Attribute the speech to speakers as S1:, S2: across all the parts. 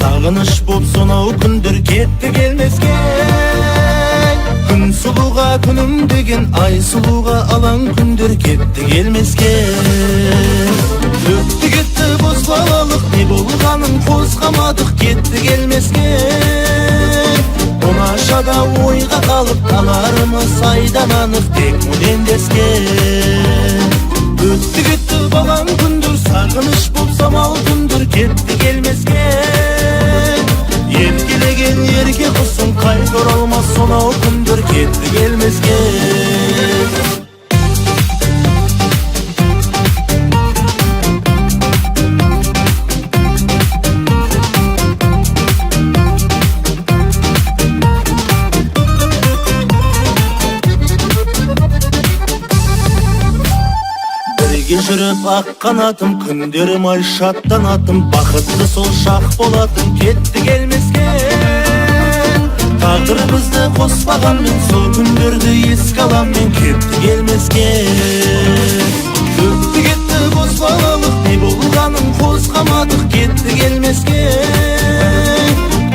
S1: сагыныч боп сонау күндөр кетти келмеске. Күн сулууга күнүм деген, ай сулууга алаң күндөр кетти келмеске. Өттү кетти боз балалык, не болгонун козгамадык, кетти келмеске. Онашада ойга калып каларымыз айдан анык, тек мунендеске. Өттү кетти балаң күндөр, сагыныч боп самал күндөр кетти келмеске. Еркелеген ерке кызым кайта оралмас, сонау күндөр кетти келмеске. Бірге жүріп ақ қанатым, күндерім ай шаттанатым, бақытты сол шақ болатым, кетті келмеске. Тағдыр бізді қоспағанмен, сол күндерді еске аламын, кетті келмеске. Өтті кетті боз балалық, не болғанын қозғамадық, кетті келмеске.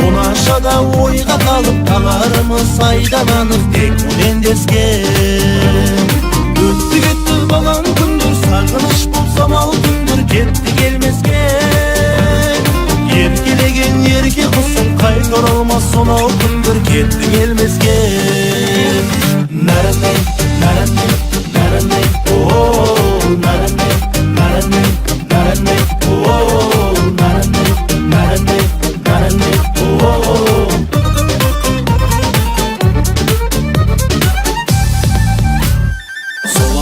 S1: Оңашада ойға қалып қаларымыз айдан анық, тек мөнендеске. Өтті кетті балаң күндер, сағыныш боп самал күндер кетті келмеске. Еркелеген ерке кызым кайта оралмас, сонау күндер кетті келмеске. Наране, наране, наране, о-о-о, наране, наране, наране, о-о-о, наране, наране, наране, о-о-о.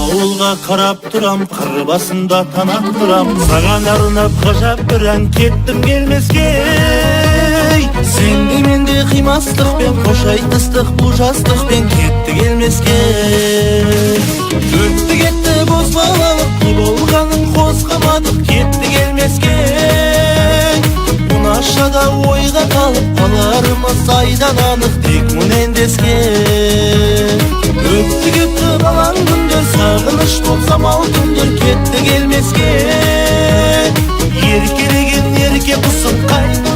S1: Ауылға қарап тұрам, қыр басында танап тұрам, саған арнап ғажап бір ән кеттім келмеске. Сенде менде қимастықпен, қош айтыстық бұл жастықпен, кетті келмеске. Өтті кетті боз балалық, не болғанын қозғамадық, кетті келмеске. Мұнашада ойға қалып қаларымыз айдан анық, тек мөнендеске. Өтті кетті балаң күндер, сағыныш боп самал күндер кетті келмеске. Еркелеген ерке кызым қайта